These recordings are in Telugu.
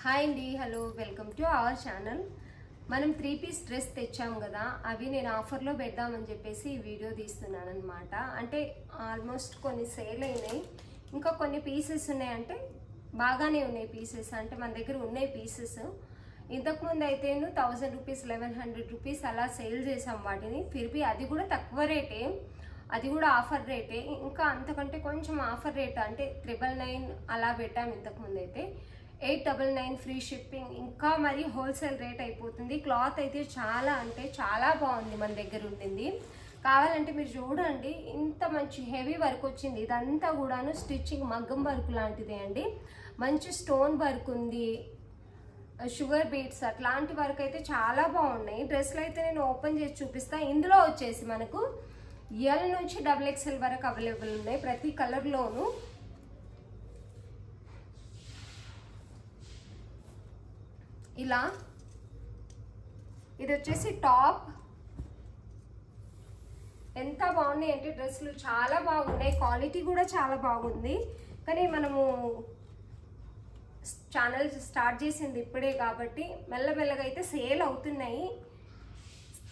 హాయ్ అండి, hello, welcome to our channel. మనం 3 పీస్ డ్రెస్ తెచ్చాం కదా, అవి నేను ఆఫర్లో పెడదామని చెప్పేసి ఈ వీడియో తీస్తున్నాను అనమాట. అంటే ఆల్మోస్ట్ కొన్ని సేల్ అయినాయి, ఇంకా కొన్ని పీసెస్ ఉన్నాయి. అంటే బాగానే ఉన్నాయి పీసెస్, అంటే మన దగ్గర ఉన్నాయి పీసెస్. ఇంతకుముందు అయితే 1000 రూపీస్ 1100 రూపీస్ అలా సేల్ చేసాం వాటిని. ఫిర్బీ అది కూడా తక్కువ రేటే, అది కూడా ఆఫర్ రేటే. ఇంకా అంతకంటే కొంచెం ఆఫర్ రేట్ అంటే 999 అలా పెట్టాం ఇంతకుముందు అయితే. 899 ఫ్రీ షిప్పింగ్. ఇంకా మరి హోల్సేల్ రేట్ అయిపోతుంది. క్లాత్ అయితే చాలా అంటే చాలా బాగుంది, మన దగ్గర ఉంటుంది. కావాలంటే మీరు చూడండి, ఇంత మంచి హెవీ వర్క్ వచ్చింది. ఇదంతా కూడాను స్టిచ్చింగ్ మగ్గం వర్క్ లాంటిదే అండి. మంచి స్టోన్ వర్క్ ఉంది, షుగర్ బీట్స్ అట్లాంటి వర్క్ అయితే చాలా బాగున్నాయి. డ్రెస్లు అయితే నేను ఓపెన్ చేసి చూపిస్తాను. ఇందులో వచ్చేసి మనకు ఎల్ నుంచి XXL వరకు అవైలబుల్ ఉన్నాయి, ప్రతి కలర్లోనూ. ఇలా ఇది వచ్చేసి టాప్. ఎంత బాగున్నాయి అంటే డ్రెస్సులు చాలా బాగున్నాయి, క్వాలిటీ కూడా చాలా బాగుంది. కానీ మనము ఛానల్ స్టార్ట్ చేసింది ఇప్పుడే కాబట్టి మెల్లమెల్లగా అయితే సేల్ అవుతున్నాయి.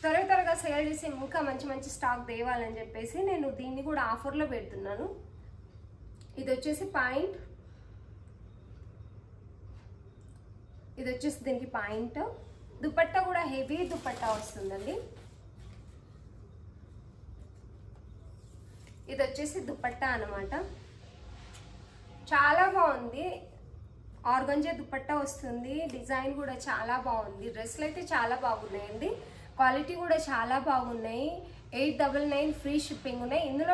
త్వరగా సేల్ చేసి ఇంకా మంచి మంచి స్టాక్ తేవాలని చెప్పేసి నేను దీన్ని కూడా ఆఫర్లో పెడుతున్నాను. ఇది వచ్చేసి పాయింట్, ఇది వచ్చేసి దీనికి పాయింట్. దుపట్టా కూడా హెవీ దుపట్టా వస్తుందండి. ఇది వచ్చేసి దుపట్టా అన్నమాట, చాలా బాగుంది. ఆర్గంజా దుపట్టా వస్తుంది, డిజైన్ కూడా చాలా బాగుంది. డ్రెస్లు అయితే చాలా బాగున్నాయండి, క్వాలిటీ కూడా చాలా బాగున్నాయి. 899 ఫ్రీ షిప్పింగ్ ఉన్నాయి. ఇందులో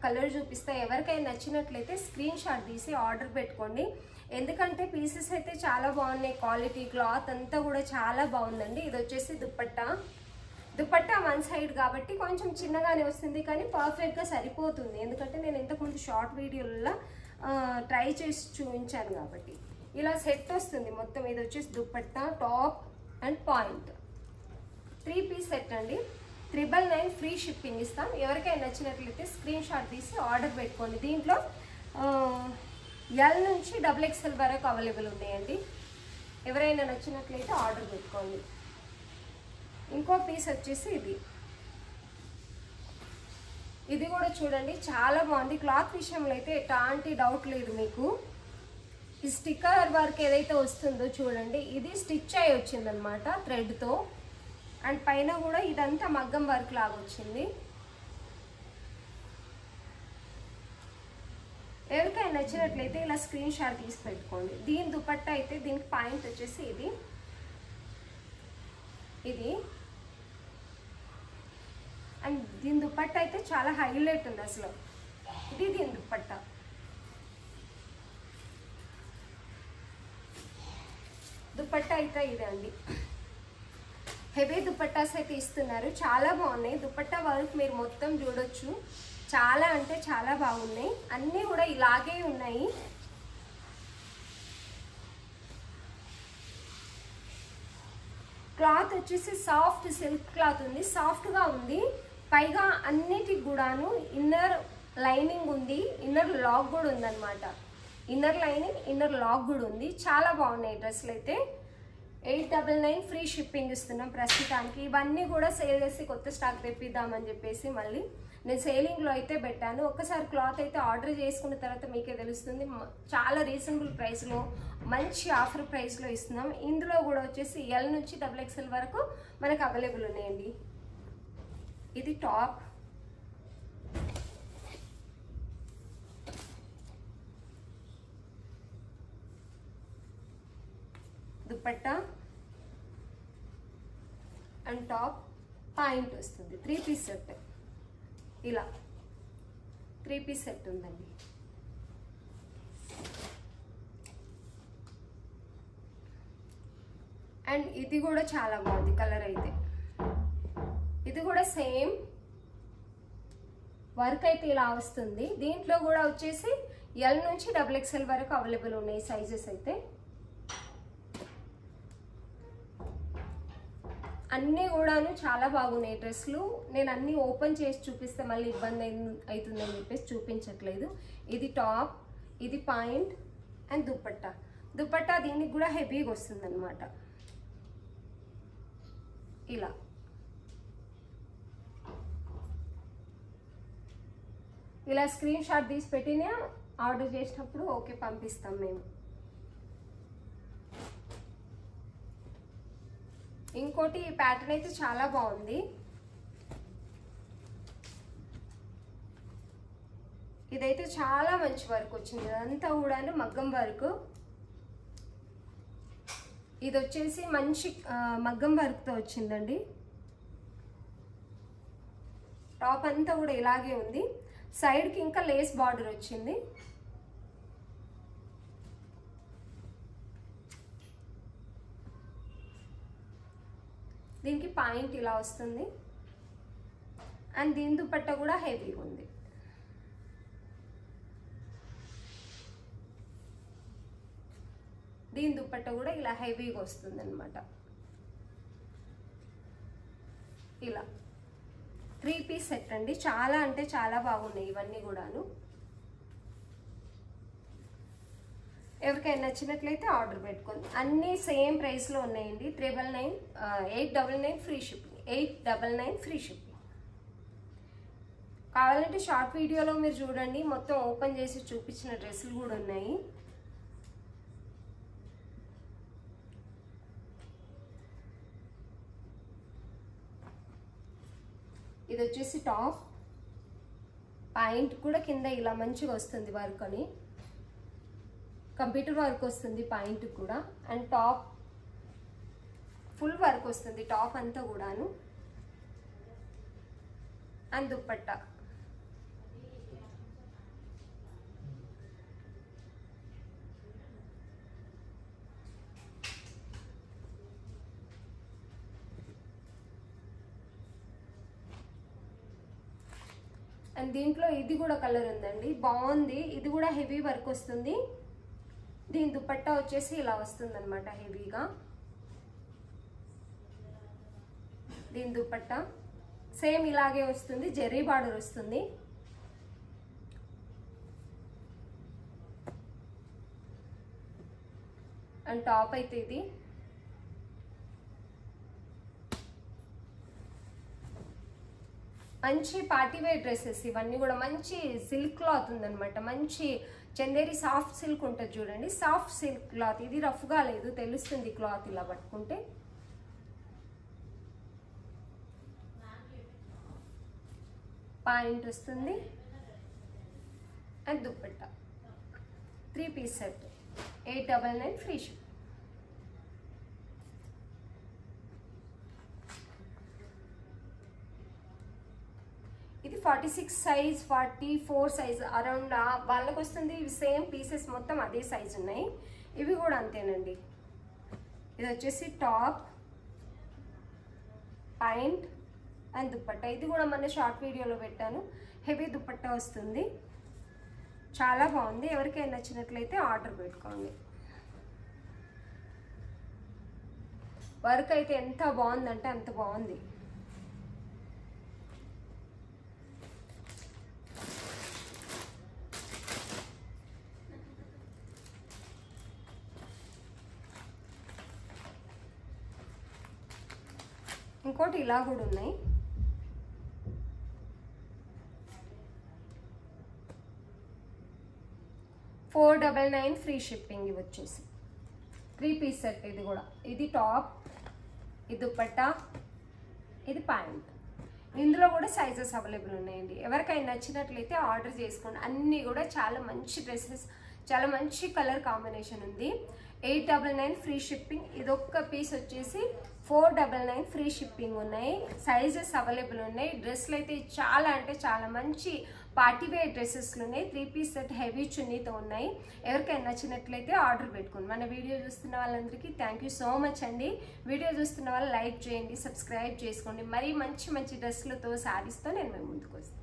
కలర్ చూపిస్తా, ఎవరికైనా నచ్చినట్లయితే స్క్రీన్ షాట్ తీసి ఆర్డర్ పెట్టుకోండి. ఎందుకంటే పీసెస్ అయితే చాలా బాగున్నాయి, క్వాలిటీ క్లాత్ అంతా కూడా చాలా బాగుందండి. ఇది వచ్చేసి దుపట్టా. దుపట్టా వన్ సైడ్ కాబట్టి కొంచెం చిన్నగానే వస్తుంది, కానీ పర్ఫెక్ట్గా సరిపోతుంది. ఎందుకంటే నేను ఇంతకుముందు షార్ట్ వీడియోలలో ట్రై చేసి చూపించాను కాబట్టి. ఇలా సెట్ వస్తుంది మొత్తం. ఇది వచ్చేసి dupatta, top and pant. 3 piece set అండి. 999 ఫ్రీ షిప్పింగ్ ఇస్తాం. ఎవరికైనా నచ్చినట్లయితే స్క్రీన్ షాట్ తీసి ఆర్డర్ పెట్టుకోండి. దీంట్లో ఎల్ నుంచి XXL వరకు అవైలబుల్ ఉన్నాయండి. ఎవరైనా నచ్చినట్లయితే ఆర్డర్ పెట్టుకోండి. ఇంకో పీస్ వచ్చేసి ఇది కూడా చూడండి, చాలా బాగుంది. క్లాత్ విషయంలో అయితే ఎలాంటి డౌట్ లేదు మీకు. ఈ స్టిక్కర్ వర్క్ ఏదైతే వస్తుందో చూడండి, ఇది స్టిచ్ అయి వచ్చిందనమాట థ్రెడ్తో. అండ్ పైన కూడా ఇదంతా మగ్గం వర్క్ లాగా వచ్చింది. ఎవరికైనా నచ్చినట్లయితే ఇలా స్క్రీన్ షాట్ తీసి పెట్టుకోండి. దీని దుపట్టా అయితే దీనికి పాయింట్ వచ్చేసి ఇది అండ్ దీని దుపట్టా అయితే చాలా హైలైట్ ఉంది అసలు. ఇది దీని దుపట్టా. దుపట్టా అయితే ఇదే అండి. హెవీ దుపట్టాస్ అయితే ఇస్తున్నారు, చాలా బాగున్నాయి. దుపట్టా వర్క్ మీరు మొత్తం చూడొచ్చు, చాలా అంటే చాలా బాగున్నాయి. అన్నీ కూడా ఇలాగే ఉన్నాయి. క్లాత్ వచ్చేసి సాఫ్ట్ సిల్క్ క్లాత్ ఉంది, సాఫ్ట్గా ఉంది. పైగా అన్నిటికి కూడాను ఇన్నర్ లైనింగ్ ఉంది, ఇన్నర్ లాక్ కూడా ఉందన్నమాట. ఇన్నర్ లైనింగ్, ఇన్నర్ లాక్ కూడా ఉంది. చాలా బాగున్నాయి డ్రెస్సులు అయితే. 899 ఫ్రీ షిప్పింగ్ ఇస్తున్నాం ప్రస్తుతానికి. ఇవన్నీ కూడా సేల్ చేసి కొత్త స్టాక్ తెప్పిద్దామని చెప్పేసి మళ్ళీ నేను సేలింగ్లో అయితే పెట్టాను. ఒక్కసారి క్లాత్ అయితే ఆర్డర్ చేసుకున్న తర్వాత మీకే తెలుస్తుంది. చాలా రీజనబుల్ ప్రైస్లో, మంచి ఆఫర్ ప్రైస్లో ఇస్తున్నాం. ఇందులో కూడా వచ్చేసి ఎల్ నుంచి XXL వరకు మనకు అవైలబుల్ ఉన్నాయండి. ఇది top. Dupatta and top, point వస్తుంది. 3 పీస్ సెట్. ఇలా 3 పీస్ సెట్ ఉందండి. అండ్ ఇది కూడా చాలా బాగుంది కలర్ అయితే. ఇది కూడా సేమ్ వర్క్ అయితే ఇలా వస్తుంది. దీంట్లో కూడా వచ్చేసి ఎల్ నుంచి XXL వరకు అవైలబుల్ ఉన్నాయి సైజెస్ అయితే. అన్నీ కూడాను చాలా బాగున్నాయి డ్రెస్సులు. నేను అన్నీ ఓపెన్ చేసి చూపిస్తే మళ్ళీ ఇబ్బంది అవుతుందని చెప్పేసి చూపించట్లేదు. ఇది టాప్, ఇది పాయింట్ అండ్ దుపట్టా. దుపట్టా దీనికి కూడా హెవీగా వస్తుంది అనమాట. ఇలా ఇలా స్క్రీన్ షాట్ తీసి పెట్టినా ఆర్డర్ చేసినప్పుడు ఓకే పంపిస్తాం మేము. ఇంకోటి ఈ ప్యాటర్న్ అయితే చాలా బాగుంది. ఇదైతే చాలా మంచి వర్క్ వచ్చింది. ఇదంతా కూడా మగ్గం వర్క్. ఇది వచ్చేసి మంచి మగ్గం వర్క్తో వచ్చిందండి. టాప్ అంతా కూడా ఇలాగే ఉంది. సైడ్కి ఇంకా లేస్ బార్డర్ వచ్చింది. దీనికి పాయింట్ ఇలా వస్తుంది. అండ్ దీని దుపట్టా కూడా హెవీగా ఉంది. దీని దుపట్టా కూడా ఇలా హెవీగా వస్తుంది అనమాట. ఇలా 3 పీస్ సెట్ అండి. చాలా అంటే చాలా బాగున్నాయి ఇవన్నీ కూడాను. ఎవరికైనా నచ్చినట్లయితే ఆర్డర్ పెట్టుకోండి. అన్నీ సేమ్ ప్రైస్లో ఉన్నాయండి. 899 ఫ్రీ షిప్పింగ్. 899 free shipping. కావాలంటే షార్ట్ వీడియోలో మీరు చూడండి, మొత్తం ఓపెన్ చేసి చూపించిన డ్రెస్సులు కూడా ఉన్నాయి. ఇది వచ్చేసి టాప్. పాయింట్ కూడా కింద ఇలా మంచిగా వస్తుంది వర్క్ అని. కంప్యూటర్ వర్క్ వస్తుంది పాయింట్ కూడా. అండ్ టాప్ ఫుల్ వర్క్ వస్తుంది టాప్ అంతా కూడాను. అండ్ దుపట్టా అండ్ దీంట్లో ఇది కూడా కలర్ ఉందండి, బాగుంది. ఇది కూడా హెవీ వర్క్ వస్తుంది. దీని దుపట్టా వచ్చేసి ఇలా వస్తుంది అనమాట హెవీగా. దీని దుపట్టా సేమ్ ఇలాగే వస్తుంది, జెర్రీ బార్డర్ వస్తుంది. అండ్ టాప్ అయితే ఇది. మంచి పార్టీవేర్ డ్రెస్సెస్ ఇవన్నీ కూడా. మంచి సిల్క్ క్లాత్ ఉందన్నమాట. మంచి చందేరి సాఫ్ట్ సిల్క్ ఉంటుంది చూడండి, సాఫ్ట్ సిల్క్ క్లాత్. ఇది రఫ్గా లేదు, తెలుస్తుంది క్లాత్ ఇలా పట్టుకుంటే. పాయింట్ వస్తుంది and dupatta. 3 piece set. 899 free ship. ఇది 46 సైజ్, 44 సైజ్ అరౌండ్ వాళ్ళకి వస్తుంది. ఇవి సేమ్ పీసెస్ మొత్తం అదే సైజ్ ఉన్నాయి. ఇవి కూడా అంతేనండి. ఇది వచ్చేసి టాప్, పాయింట్ అండ్ దుపట్టా. ఇది కూడా మన షార్ట్ వీడియోలో పెట్టాను. హెవీ దుపట్టా వస్తుంది, చాలా బాగుంది. ఎవరికైనా నచ్చినట్లయితే ఆర్డర్ పెట్టుకోండి. వర్క్ అయితే ఎంత బాగుందంటే అంత బాగుంది. ఇంకోటి ఇలా కూడా ఉన్నాయి. $499 ఫ్రీ షిప్పింగ్. ఇవి వచ్చేసి 3 పీస్ సెట్. ఇది కూడా, ఇది టాప్, ఇది దుపట్టా, ఇది ప్యాంట్. ఇందులో కూడా సైజెస్ అవైలబుల్ ఉన్నాయండి. ఎవరికైనా నచ్చినట్లయితే ఆర్డర్ చేసుకోండి. అన్నీ కూడా చాలా మంచి డ్రెస్సెస్, చాలా మంచి కలర్ కాంబినేషన్ ఉంది. 899 ఫ్రీ షిప్పింగ్. ఇదొక్క పీస్ వచ్చేసి 499 ఫ్రీ షిప్పింగ్ ఉన్నాయి. సైజెస్ అవైలబుల్ ఉన్నాయి. డ్రెస్సులు అయితే చాలా అంటే చాలా మంచి పార్టీవేర్ డ్రెస్సెస్లు ఉన్నాయి. 3 పీస్ సెట్ హెవీ చున్నీతో ఉన్నాయి. ఎవరికైనా నచ్చినట్లయితే ఆర్డర్ పెట్టుకోండి. మన వీడియో చూస్తున్న వాళ్ళందరికీ థ్యాంక్ యూ సో మచ్ అండి. వీడియో చూస్తున్న వాళ్ళు లైక్ చేయండి, సబ్స్క్రైబ్ చేసుకోండి. మరీ మంచి మంచి డ్రెస్సులతో, శారీస్తో నేను మేము ముందుకు వస్తాను.